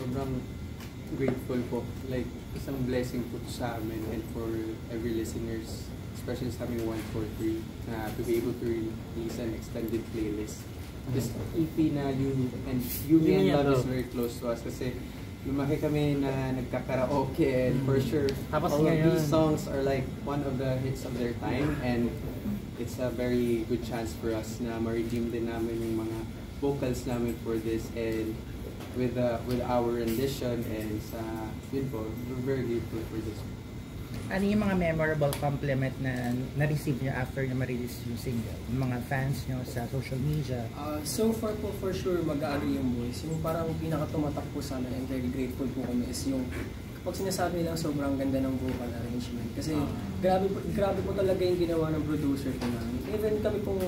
sobrang grateful po. Like, isang blessing po sa amin and for every listeners, especially sa aming 143, na to be able to release an extended playlist. This EP na Yumi and Love is very close to us kasi lumaki kami na nagkakaraoke and for sure Tapos all of ngayon, these songs are like one of the hits of their time and it's a very good chance for us na ma-redeem din namin yung mga vocals namin for this and with our rendition and sa yun po, we're very grateful for this. Ano yung mga memorable compliment na na-receive nyo after na ma-release yung single? Yung mga fans nyo sa social media? So far po, for sure, mag-aano yung voice. Yung parang pinaka-tumatak po sana and very grateful po kami is yung kapag sinasabi nilang sobrang ganda ng vocal arrangement. Kasi grabe po talaga yung ginawa ng producer ko namin. Even kami pong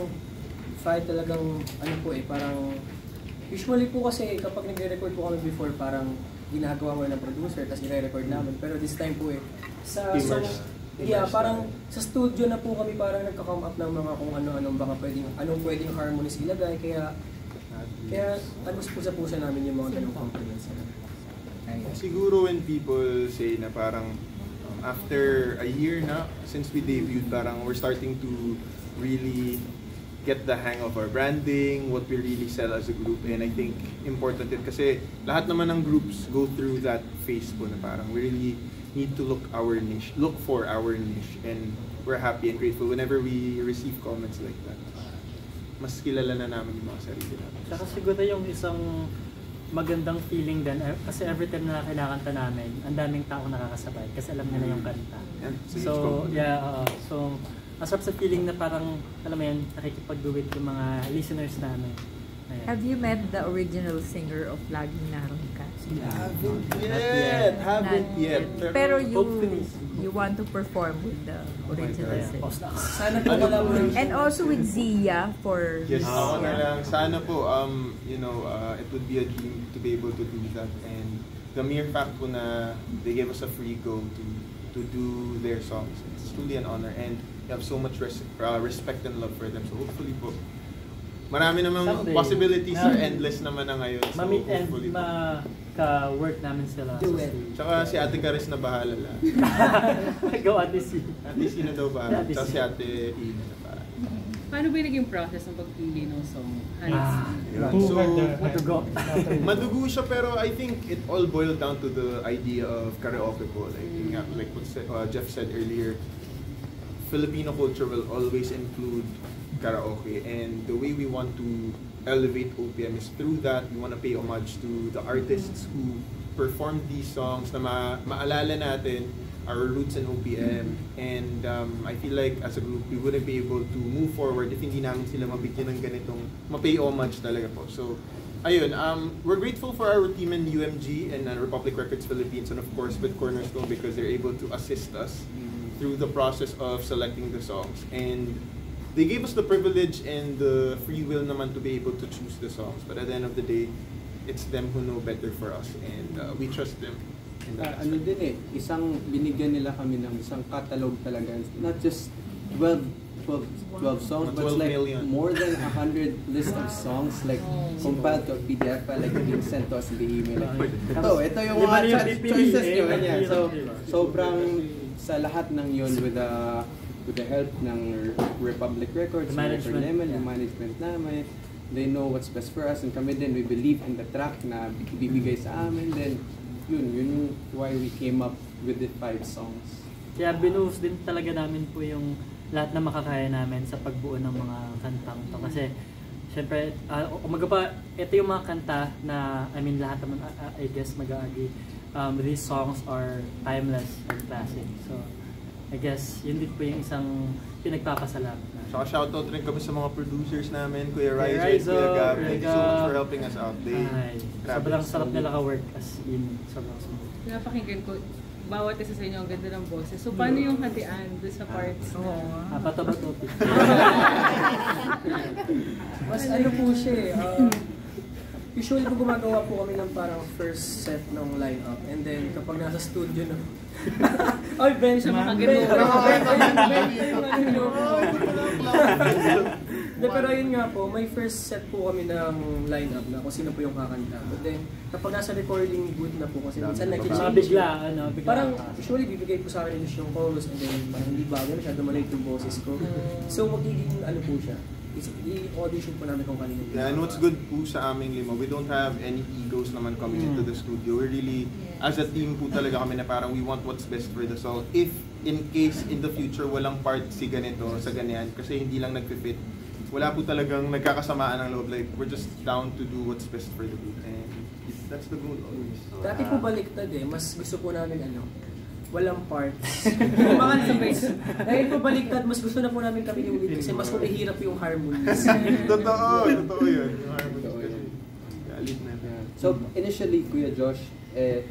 fight talagang ano po parang usually po kasi kapag nagre-record po kami before parang ginagawa mo ng producer tapos i-record namin. Pero this time po parang sa studio na po kami parang nagka-come up ng mga kung ano-anong baka anong pwedeng harmonies ilagay kaya tagus po sa puso namin yung mga ganung compliments. Siguro when people say na parang after a year na since we debuted, parang we're starting to really get the hang of our branding, what we really sell as a group, and I think important it kasi lahat naman ng groups go through that phase po na parang we really need to look for our niche, and we're happy and grateful whenever we receive comments like that. Mas kilala na namin yung mga sarili namin. Saka siguro yung isang magandang feeling din, kasi every time na kinakanta namin, ang daming tao nakakasabay kasi alam nila yung kanta. So, so masarap sa feeling na parang, alam mo yan, nakikipag-duet yung mga listeners namin. Ayan. Have you met the original singer of Laging Naroon Ka? Haven't yet. Pero you want to perform with the original singer. Sana po collaborate. And also with Zia for... Yes, ako na lang. Sana po, it would be a dream to be able to do that. And the mere fact po na they gave us a free go to do their songs, it's truly an honor. And we have so much respect and love for them. So hopefully po, marami namang possibilities are endless naman na ngayon. So Ma-meet and hopefully ka-work namin sila. Tsaka si Ate Caris na bahala lang. Go Ate C. Ate C na daw bahala. Tsaka si Ate Ina na bahala. Paano ba yung naging process ng pagpili ng song? So, Madugo siya pero I think it all boiled down to the idea of karaoke po. Like what Jeff said earlier, Filipino culture will always include karaoke, and the way we want to elevate OPM is through that. We want to pay homage to the artists who performed these songs na maalala natin our roots in OPM, and I feel like as a group we wouldn't be able to move forward if hindi namin sila mabigyan ng ganitong ma-pay homage talaga po. So ayun, we're grateful for our team in UMG and Republic Records Philippines, and of course with Cornerstone because they're able to assist us through the process of selecting the songs, and they gave us the privilege and the free will naman to be able to choose the songs. But at the end of the day, it's them who know better for us, and we trust them. Isang binigyan nila kami ng isang catalog talaga. Not just 12 songs, but it's like more than 100 list of songs, like compiled to a PDF, like being sent to us in the email. Like, ito yung mga choices nyo. So, sobrang sa lahat ng yun with the help ng Republic Records, yung management namin, they know what's best for us, and kami din, we believe in the track na ibibigay sa amin, then yun why we came up with the 5 songs. Kaya binuhos din talaga namin po yung lahat na makakaya namin sa pagbuo ng mga kantang to. Kasi syempre, umaga pa, ito yung mga kanta na, lahat naman, I guess mag-aagi, these songs are timeless and classic. So I guess yun din po yung isang pinagpapasalamat. Saka shoutout rin kami sa mga producers namin, Kuya Rizzo, Kuya Gab. Thank you so much for helping us out. Sobrang sarap nila ka-work as in. Sobrang smooth. Napakinggan ko, bawat isa sa inyo ang ganda ng boses. So paano yung hatian doon sa parts na... Pato-bato. Mas ano po siya usually po gumagawa po kami ng parang first set ng line-up, and then kapag nasa studio na ay, Ben, siya makagano. Pero yun nga po, may first set po kami ng lineup na kung sino po yung kakanta. But then, kapag nasa recording booth na po, kasi minsan Mga nag-change. bigla. Parang usually bibigay po sa akin yung chorus and then parang hindi bagay, masyado maliit yung boses ko. So magiging ano po siya, i-audition po namin kung kanino. Yeah, and what's good po sa aming lima, we don't have any egos naman coming into the studio. We're really, as a team po talaga kami na parang we want what's best for the song. If in case in the future walang part si ganito sa ganyan kasi hindi lang nagfi-fit, wala po talagang nagkakasamaan ng loob. Like, we're just down to do what's best for the group. And that's the goal always. Dati po baliktad mas gusto po namin walang parts. Yung mga sabay. Dahil po baliktad, mas gusto na po namin kami ulit kasi mas mahirap yung harmonies. Totoo yun. Yung harmonies kasi. Galit na. So initially, Kuya Josh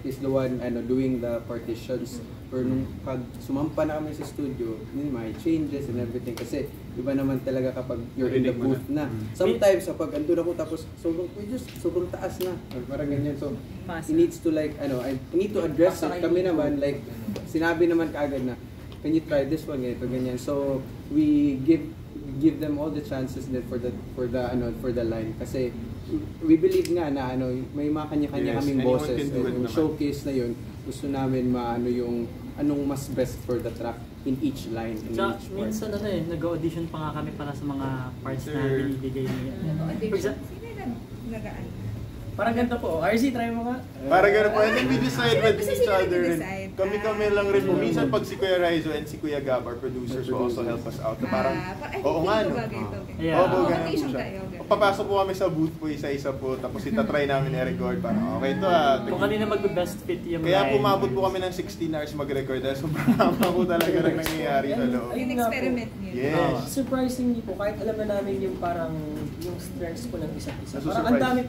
is the one doing the partitions. Or nung pag sumampa na kami sa studio, may changes and everything kasi iba naman talaga kapag you're in the booth na. Sometimes kapag andun ako tapos sobrang taas na or parang ganyan. So he needs to I need to address it. Kami naman sinabi naman kaagad na can you try this one ganyan. So we give them all the chances then for the line kasi we believe nga na may mga kanya-kanya kaming boses yung showcase na yun gusto namin yung anong mas best for the track in each line in each part. Minsan nag-audition pa nga kami para sa mga parts na binibigay niya. Parang ganito po. RZ, try mo nga. Parang ganito po. And then we decide with each other. Kami lang rin po. Minsan pag si Kuya Raizo and si Kuya Gab, our producers, will also help us out. Parang, oo nga no. Oo, ganun po siya. Papasok po kami sa booth po, isa-isa po. Tapos itatry namin i-record. Parang okay to Kung kanina mag-best fit yung kaya pumabot po kami ng 16 hours mag-record. Dahil sobrang haba po talaga ng nangyayari sa loob. Yung experiment niyo. Yes. Surprisingly po, kahit alam na namin yung parang yung strengths po ng isa't isa. Parang ang dami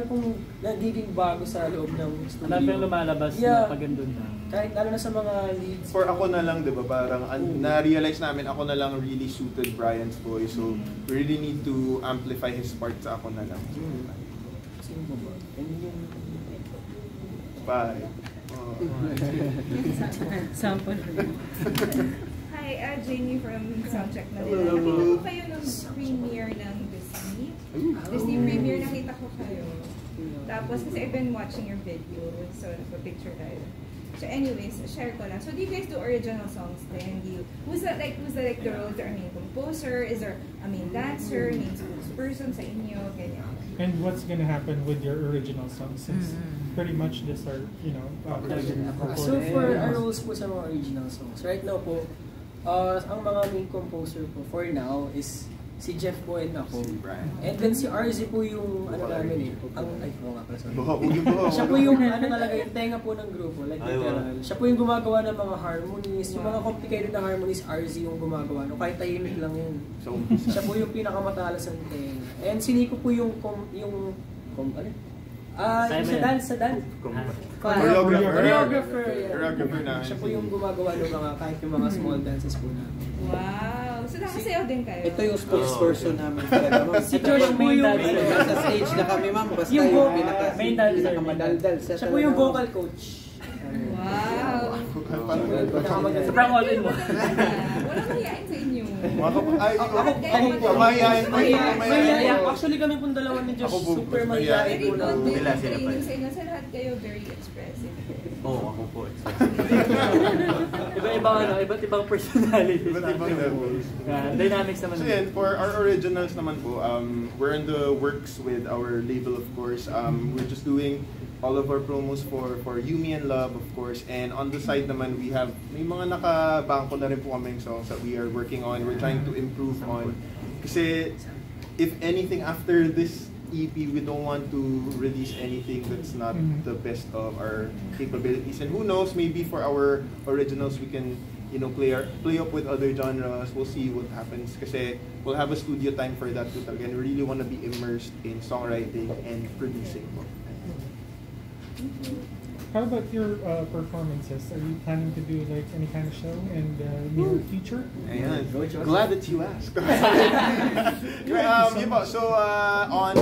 pong nagiging bago sa loob ng studio. Ang dami pong lumalabas na pagandun na. Kahit lalo na sa mga leads. For ako na lang, di ba, parang na-realize namin ako na lang really suited Brian's voice. So, we really need to amplify his part sa ako na lang. Sino po ba? Bye. Sample. Hi, Jamie from Soundcheck Manila. Nakita ko kayo nung premiere ng Disney. Disney premiere, nakita ko kayo. Tapos, kasi I've been watching your video, so nagpa-picture tayo. So anyways, share ko lang. So do you guys do original songs then? Who's the role? Is there a main composer? Is there a main dancer? Main spokesperson sa inyo? Ganyan. And what's gonna happen with your original songs? Since pretty much these are, So for our roles po sa mga original songs, right now po, ang mga main composer po for now is si Jeff po and ako. And then si RZ po yung namin siya po yung talaga yung tenga po ng grupo. Like siya po yung gumagawa ng mga harmonies. Yung mga complicated na harmonies, RZ yung gumagawa. No, kahit tahimik lang yun. Siya po yung pinakamatalas ng tenga. And si Nico po yung sa dance. Choreographer. Siya po yung gumagawa ng kahit yung mga small dances po namin. Wow! So nakasayaw din kayo? Ito yung spokesperson namin talaga. Si Josh po yung nasa stage na kami, ma'am. Basta yung pinakamadaldal. Siya po yung vocal coach. Wow! Sobrang all-in mo. Walang mahihain sa inyo. Mahihain. Actually kami pong dalawa ni Josh, super mahihain po na. Very good din training sa inyo. Sa lahat kayo, very expressive. Oo, ako po. Iba't ibang personalities. Iba't ibang levels. Dynamics naman. So yan, for our originals naman po, we're in the works with our label of course. We're just doing all of our promos for Yumi and Love of course. And on the side naman, may mga nakabangko na rin po kaming songs that we are working on. We're trying to improve on. Kasi if anything after this EP, we don't want to release anything that's not the best of our capabilities. And who knows, maybe for our originals we can play up with other genres. We'll see what happens. Kasi we'll have a studio time for that too. And we really want to be immersed in songwriting and producing. How about your performances? Are you planning to do like any kind of show in the near future? Ayan. Glad that you asked. So on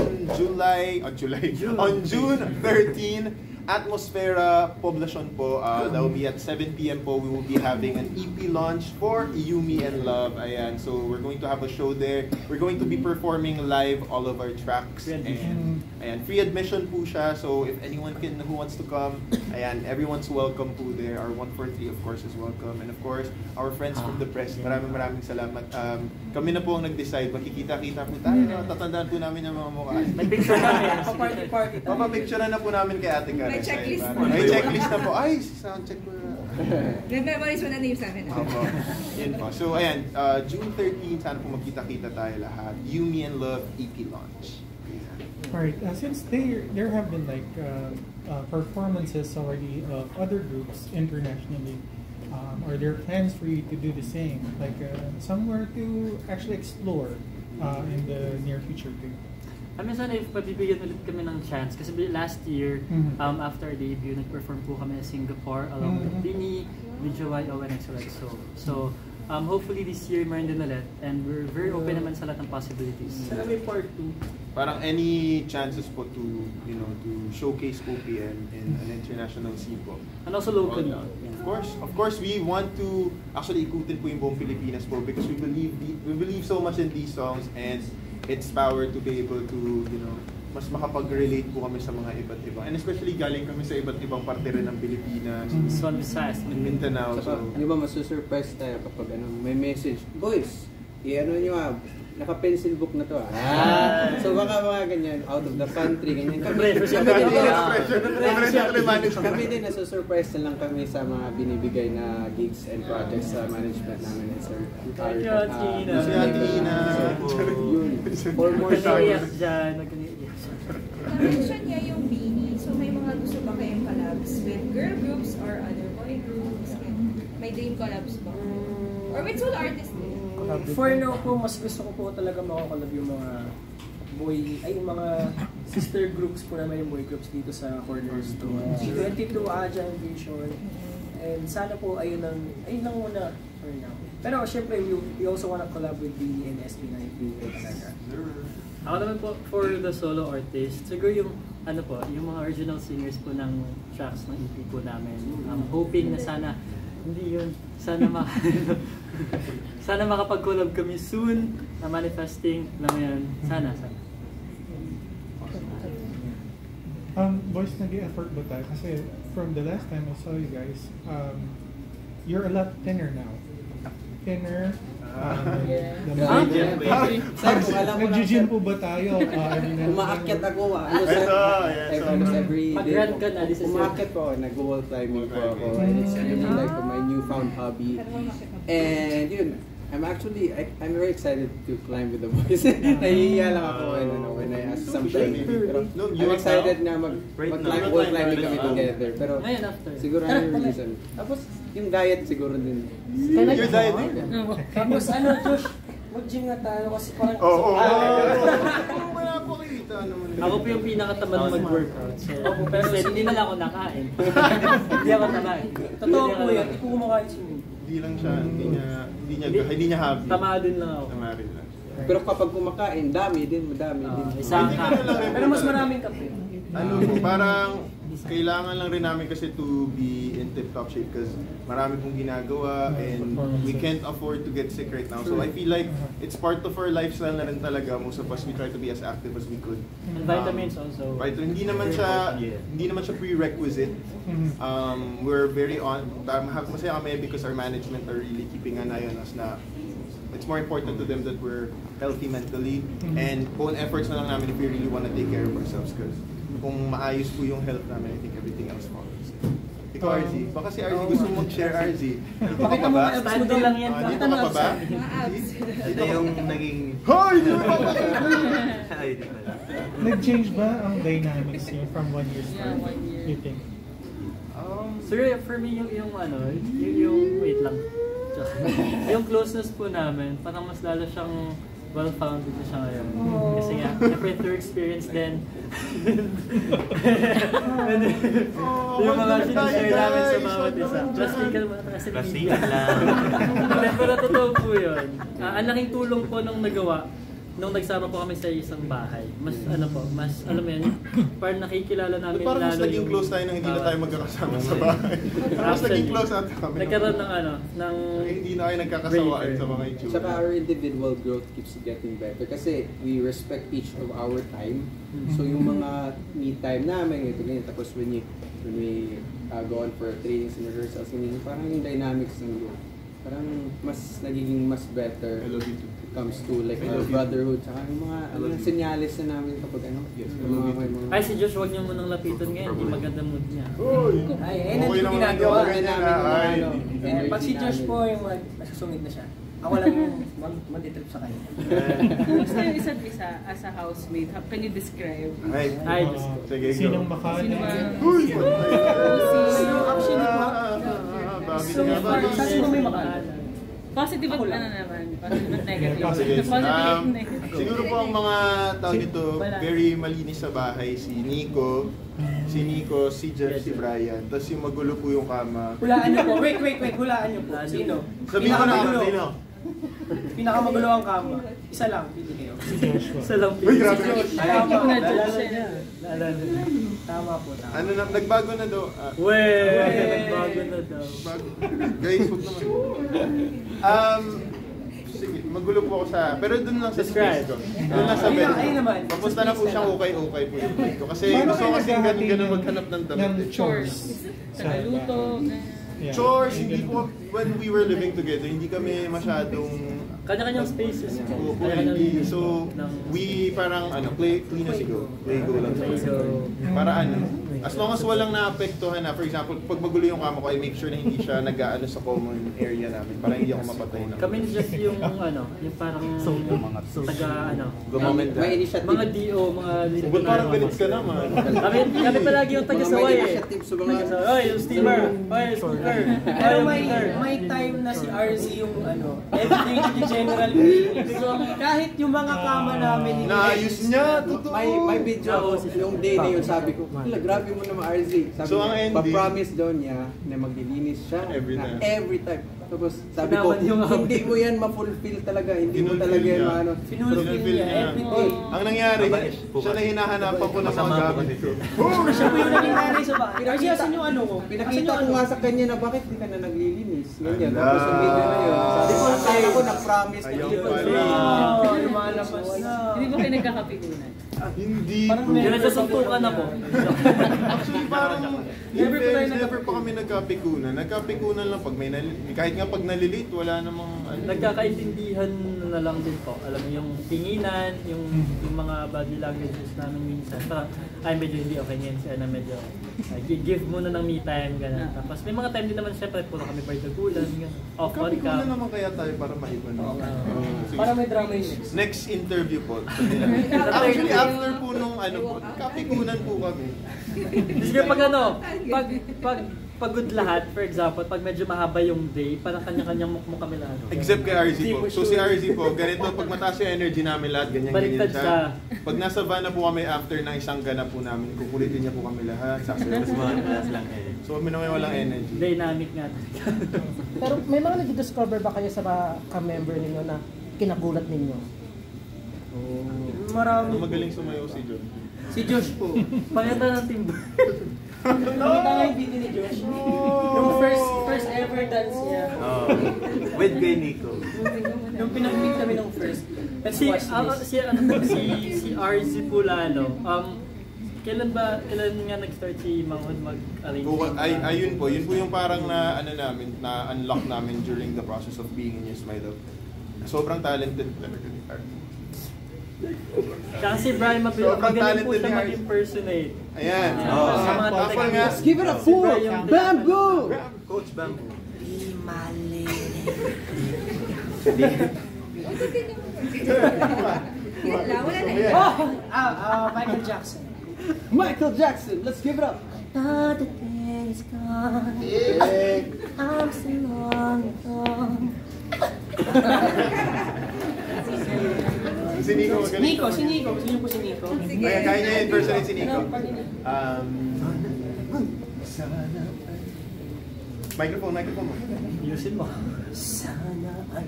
June 13, Atmosfera Poblacion po, that will be at 7 p.m. po. We will be having an EP launch for You, Me, and Love. Ayan, so we're going to have a show there. We're going to be performing live all of our tracks. And ayan, free admission po siya. So if anyone who wants to come, ayan, everyone's welcome po there. Our 143 of course is welcome. And of course, our friends from the press, maraming salamat. Kami na po ang nag-decide, makikita-kita po tayo. Tatandaan po namin yung mga mukha. May picture namin. Party. Papapicture na po namin kay Ate Karen. May checklist po. May checklist na po. Ay, soundcheck ko na. Memorize mo na yung 7. Opo. Yun po. So, ayan, June 13, sana po magkita-kita tayo lahat. You, Me, and Love EP launch. Alright, since there have been like performances already of other groups internationally, are there plans for you to do the same? Like somewhere to actually explore in the near future too? Sana if pabibigyan ulit kami ng chance kasi last year after our debut nag-perform po kami sa Singapore along with Dini, BJY, ONXOXO. So hopefully this year meron din ulit and we're very open naman sa lahat ng possibilities. Sana may part 2. Parang any chances po to, you know, to showcase OPM in an international scene po. And also locally. Of course, we want to actually ikutin po yung buong Pilipinas po because we believe so much in these songs and its power to be able to, you know, mas makapag-relate po kami sa mga iba't iba. And especially galing kami sa iba't ibang parte rin ng Pilipinas. Mindanao. So, di ba masusurprise tayo kapag may message, boys, nyo naka-pencil book na to So baka mga ganyan, out of the country, ganyan. Kami din nasusurprise na lang kami sa mga binibigay na gigs and projects sa management namin. Sir, for more stories. Na-mention niya yung Beanie. So may mga gusto ba kayong collabs with girl groups or other boy groups? May dream collabs ba? Or with solo artists din? For now po, mas gusto ko po talaga makakalab yung mga mga sister groups po naman yung boy groups dito sa corners to G22, Aja, and Vision. And sana po ayun lang muna for now. Pero syempre, we also wanna collab with Beanie and SB19 talaga. Ako naman po, for the solo artist, siguro yung yung mga original singers po ng tracks ng EP po namin. I'm hoping na sana sana makapag-collab kami soon na manifesting na ngayon. Sana. Boys, nag-i-effort ba tayo? Kasi from the last time I saw you guys, you're a lot thinner now. Nag-gym po ba tayo? Umaakyat ako. Every day. Umaakyat po. Nag-wall climbing po ako. And it's really like my newfound hobby. And yun, I'm very excited to climb with the boys. Nahihiya lang ako when I ask something. Pero I'm excited na mag-climb, wall climbing kami together. Pero siguro yung reason. Tapos yung diet siguro din. Your diet? Tapos Josh, mag-gym nga tayo kasi parang... Ako po yung pinakatamad mag-workout. Pero hindi na lang ako nakain. Hindi ako nakain. Totoo po yan, hindi ko kumakain siya. Hindi lang siya, hindi niya happy. Tamadin lang ako. Tamadin lang. Pero kapag kumakain, madami din. Isang pero mas maraming kape. Parang kailangan lang rin namin kasi to be in tip-top shape because marami pong ginagawa and we can't afford to get sick right now. So I feel like it's part of our lifestyle na rin talaga. Most of us, we try to be as active as we could. And vitamins also. Hindi naman siya prerequisite. We're very masaya kami because our management are really keeping an eye on us na it's more important to them that we're healthy mentally and own efforts na lang namin if we really want to take care of ourselves because kung maayos po yung health namin, I think everything else follows. Ikaw, RZ. Baka si RZ gusto mong share, RZ. Pakita mo ang abs mo din lang yan. Dito ka pa ba? Ito yung naging... Hoy! Nag-change ba ang dynamics niyo from 1 year start? You think? Sir, for me yung wait lang. Yung closeness po namin, parang mas lalo siyang well-founded na siya ngayon. Kasi nga, siyempre through experience din. Yung mga sinishare namin sa bawat isa. Plastikan mo na kasi Plastikan lang. Pero totoo po yun. Ang laking tulong po nung nagawa nung nagsama po kami sa isang bahay, mas ano po, mas alam mo yun, parang nakikilala namin Parang mas lalo naging close tayo nang hindi na tayo magkakasama sa bahay. Parang mas naging close natin kami. Nagkaroon ng ano, ng hindi na kayo nagkakasawaan sa mga itsura. Saka our individual growth keeps getting better kasi we respect each of our time. So yung mga me time namin, ito ganyan. Tapos when we go on for trainings and rehearsals, parang yung dynamics ng group, parang mas nagiging mas better. I love you too. Comes to like our brotherhood, saka yung mga senyales na namin kapag ano. Yes, Ay, si Josh, huwag niyo munang lapitan ngayon, hindi maganda mood niya. Ay, energy ko ginagawa. Pag si Josh po yung masusungit na siya, ako lang yung matitrip sa kanya. Kumusta yung isa't isa as a housemate? Can you describe? Ay, sige, Sinong go. makani? Sino ba? Actually po, so saan mo may makala? Positive at ano naman? Positive at negative? Sige. Positive at negative. Siguro po ang mga tao dito, very malinis sa bahay, si Nico, si Jeff, si Brian. Tapos yung magulo po yung kama. Hulaan niyo po. Wait. Hulaan niyo po. Sino? Sabihin ko na ako, sino? Pinakamagulo ang kama. Isa lang, pili kayo. Isa lang Uy, grabe. Tama. Tama po, tama. Ano na, nagbago na daw. Nagbago na daw. Guys, huwag naman. Sige, magulo po ako sa... Pero dun lang sa space ko. Dun lang sa bed. Ayun naman. Papunta na po siyang okay po yung bed ko. Kasi gusto ko kasi ganun maghanap ng damit. Ng chores. Tagaluto. Yeah. Chores, hindi po, when we were living together, hindi kami masyadong... Kanya-kanyang spaces po. So, we parang play go lang sa para as long as walang naapektuhan na, for example, pag magulo yung kama ko, I make sure na hindi siya nag-aano sa common area namin para hindi ako mapatay na. Kami just yung yung parang Gumamit ka. May initiative. mga DO, mga Ba't parang galit ka naman? Kami palagi yung taga-saway eh. Initiative sa mga Oy, yung steamer! Oy, scooter! Pero may time na si RZ yung everything to the general cleaning. So, kahit yung mga kama namin, Naayos niya, totoo. May video ako, yung day na yun, sabi ko, grabe mo naman RZ. Sabi So, ang niya, ending, pa-promise daw niya na maglilinis siya every time. Tapos sabi ko, Naman yung hindi mo yan ma-fulfill talaga, hindi mo talaga yan maano. Finulfill niya everyday. Ang nangyari, siya na hinahanapan ko ng mga gamit ko. Siya po yung naging nanay sa bahay. RZ, asan yung ano ko? Pinakita ko nga sa kanya na bakit di ka na naglilinis. Ganyan. Tapos sa video na yun, sabi ko, akala ko na-promise na Ayaw hindi ko pala. Lumalabas na. Hindi ba kayo nagkakapigunan? Hindi. Yung nagsasuntukan ako. Actually, parang never pa kami nagkapikunan. Nagkapikunan lang pag may kahit nga pag nalilate, wala namang Nagkakaintindihan na lang din po. Alam mo yung tinginan, yung mga body languages namin minsan. Parang, ay medyo hindi okay ngayon siya na medyo give muna ng me time, gano'n. Tapos may mga time din naman syempre, puro kami bardagulan, off on kapikunan cam. naman kaya tayo para maiba na. Para may drama yun. Next interview po. Actually, after po nung kapikunan po kami. Sige, pag pagod lahat, for example, pag medyo mahaba yung day, parang kanya-kanyang mukmuk kami lahat. Except kay RZ po. So si RZ po, ganito, pag mataas yung energy namin lahat, ganyan-ganyan siya. Pag nasa van na po kami after ng isang ganap po namin, kukulitin niya po kami lahat. So kami naman walang energy. Dynamic nga. Pero may mga nag-discover ba kayo sa mga ka-member ninyo na kinagulat ninyo? Marami. Magaling sumayaw si John. Si Josh po. Pangita ng timber. Nakita nga yung video ni Josh. Yung first ever dance niya. With kay Nico. Yung pinag-meet kami ng first. Let's watch this. Si RZ Pulano, kailan nga nag-start si Manghod mag-arrange? Ayun po yung parang na-unlock namin during the process of being in Yes My Love. Sobrang talented talaga ni RZ. Kasi Brian magaling po siya mag-impersonate. Ayan. Sa mga Tapos nga, Let's give it a four! Bamboo! Coach Bamboo. Wala na yun. Michael Jackson. Michael Jackson! Let's give it up! The day is gone. I'm so long gone. Si Nico magaling. Si Nico. Gusto niyo po si Nico? Kaya niya impersonate si Nico. Microphone mo. Ayusin mo. Sana ay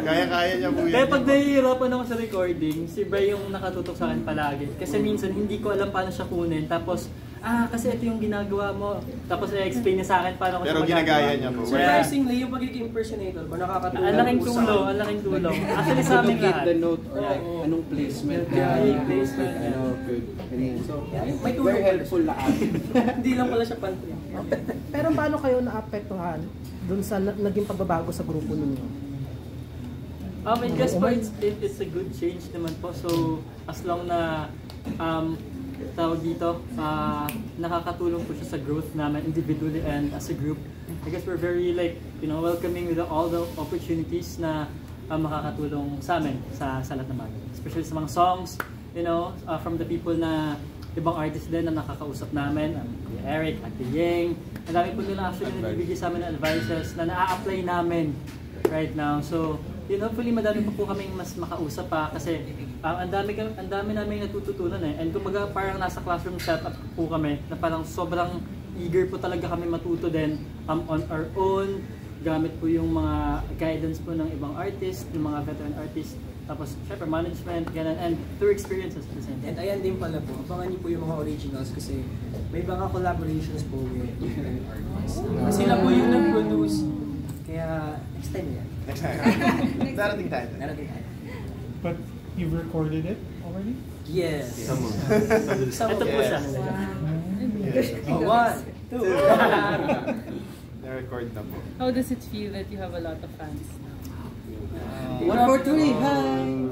Kaya niya po yun. Kaya pag nahihirapan ako sa recording, si Bray yung nakatutok sa akin palagi. Kasi minsan hindi ko alam paano siya kunin. Tapos, kasi ito yung ginagawa mo. Tapos i-explain niya sa akin paano ko pero siya ginagaya niya po. Surprisingly, yung pagiging impersonator ko, nakakatulong. Ang laking tulong. Actually sa amin Locate lahat. the note or like, anong placement. Placement. Good. Ganyan. So, May tulong very helpful lahat. Hindi lang pala siya pantry. Pero paano kayo naapektuhan dun sa naging pagbabago sa grupo ninyo? I guess po it's a good change naman po. So as long na tawag dito, nakakatulong po siya sa growth namin individually and as a group. I guess we're very welcoming with all the opportunities na makakatulong sa amin sa lahat ng bagay. Especially sa mga songs, from the people na ibang artists din na nakakausap namin, Kuya Eric, Ate Yeng. Ang dami po nila actually nagbibigay sa amin ng advices na na-apply namin right now. So, hopefully madami po kaming mas makausap pa kasi ang dami namin natututunan And kumbaga parang nasa classroom setup po kami na parang sobrang eager po talaga kami matuto din on our own. Gamit po yung mga guidance po ng ibang artists, yung mga veteran artists. Tapos, syempre, management, ganun, and through experiences at the same time. And ayan din pala po, abangan niyo po yung mga originals kasi may mga collaborations po with different artists. Sila po yung nag-produce, kaya next time yan. Next time. Darating tayo. But you've recorded it already? Yes. Some Ito po siya. One, two. Na-record na po. How does it feel that you have a lot of fans now? 143, hi!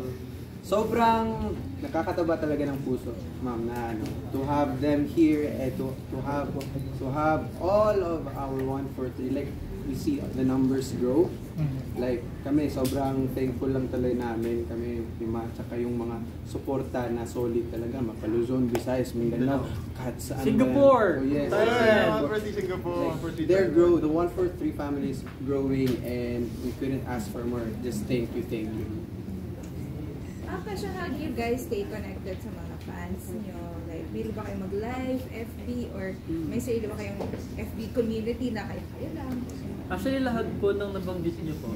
Sobrang nakakataba talaga ng puso, ma'am, na to have them here and to have all of our 143, like we see the numbers grow. Like kami sobrang thankful lang talaga namin, kami tsaka yung mga suporta na solid talaga, Luzon, Visayas, Mindanao, kahit saan. Singapore! Yes. Singapore. The 143 family is growing and we couldn't ask for more. Just thank you. Kasi how do you guys stay connected sa mga fans niyo? Like, biro ba kayo mag-live, FB, or may sarili ba kayong FB community na kayo lang? Actually, lahat po ng nabanggit niyo po.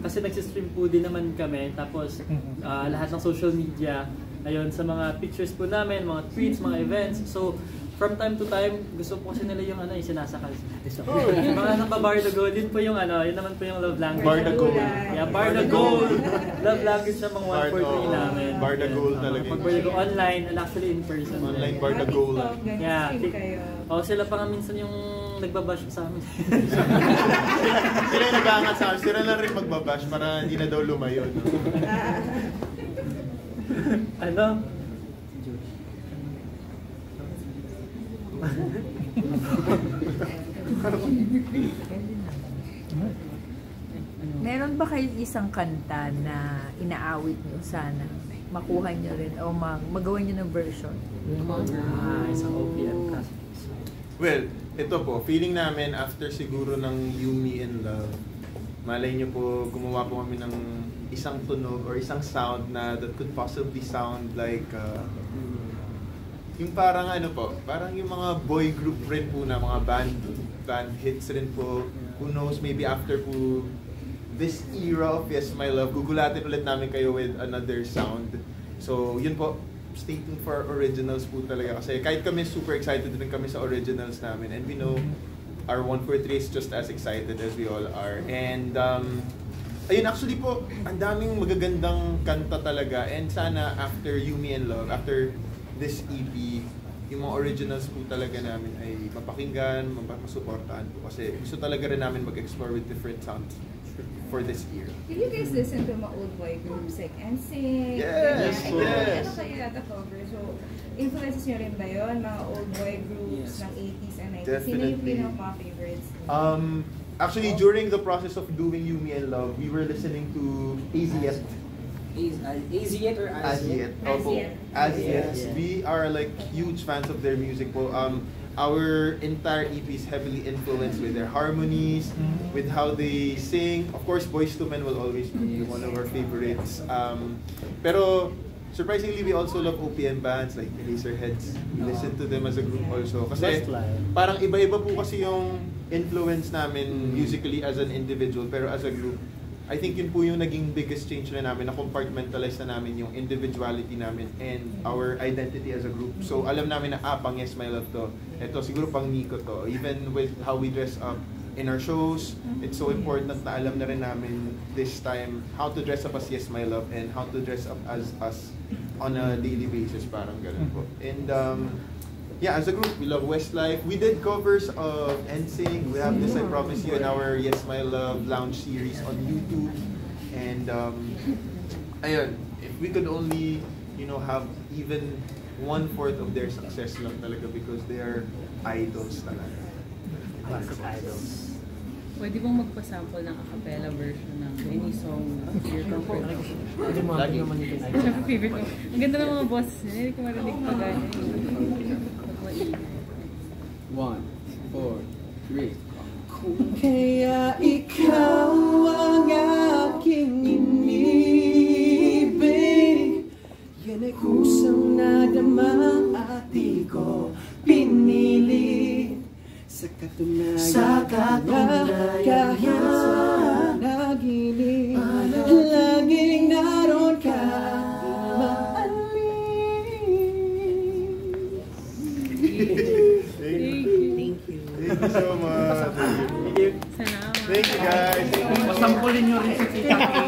Kasi nagsistream po din naman kami. Tapos, lahat ng social media, ayun, sa mga pictures po namin, mga tweets, mga events. So, from time to time, gusto po kasi nila yung yung sinasakal natin. So, yung mga nagpa-Barda Gold, yun po yung yun naman po yung love language. Barda Gold. Yeah, Barda Gold. Love language ng mga 143 namin. Barda Gold talaga. Pag-Barda Gold online and actually in person. Online Barda Gold. Yeah. Sila pa nga minsan yung nagbabash sa amin. Sila yung nag-aangat sa amin. Sila na rin magbabash para hindi na daw lumayo. Meron ba kayo isang kanta na inaawit nyo sana? Makuha nyo rin o magawa nyo ng version? Isang OPM kasi. Well, ito po, feeling namin after siguro ng You, Me, and Love, malay nyo po, gumawa po kami ng isang tunog or isang sound na that could possibly sound like yung parang parang yung mga boy group rin po na mga band hits rin po. Who knows, maybe after po this era of Yes, My Love, gugulatin ulit namin kayo with another sound. So, yun po, stay tuned for originals po talaga. Kasi kahit kami super excited din kami sa originals namin. And we know our 143 is just as excited as we all are. And ayun, actually po, ang daming magagandang kanta talaga. And sana after You, Me, and Love, after this EP, yung mga originals po talaga namin ay mapakinggan, mapasuportahan po. Kasi gusto talaga rin namin mag-explore with different sounds for this year. Did you guys listen to mga old boy groups like NSYNC? Yes! Ano kayo nata cover? So, influences nyo rin ba yun? Mga old boy groups ng 80s and 90s? Sino yung pinaka favorites? Actually, during the process of doing You, Me, and Love, we were listening to AZYET. AZYET or AZYET? AZYET. We are like huge fans of their music po. Our entire EP is heavily influenced with their harmonies, with how they sing. Of course, Boyz II Men will always be one of our favorites. Pero surprisingly, we also love OPM bands like Eraserheads. We listen to them as a group also. Kasi parang iba-iba po kasi yung influence namin musically as an individual, pero as a group, I think yun po yung naging biggest change na namin, na compartmentalize na namin yung individuality namin and our identity as a group. So alam namin na pang Yes My Love to. Ito siguro pang Nico to. Even with how we dress up in our shows, it's so important na alam na rin namin this time how to dress up as Yes My Love and how to dress up as us on a daily basis, parang ganun po. And yeah, as a group, we love Westlife. We did covers of NSYNC. We have this, I Promise You, in our Yes My Love Lounge series on YouTube. And ayun, if we could only, you know, have even 1/4 of their success lang talaga, because they are idols talaga. Classic idols. Pwede bang magpasample ng a cappella version ng any song na your comfort? Pwede mo Lagi. naman yung Siyempre favorite ko. Ang ganda ng mga boses niya. Hindi ko marinig pa gano'n. 1, 4, 3. Kung kaya ikaw ang aking inibig, yan ay kusang nadama at di ko pinili. Sa katunayan kahit sa naginip, laging naroon ka, Thank you. Thank you so much. Salamat. Thank you guys. Pasampulin nyo rin si Tita K.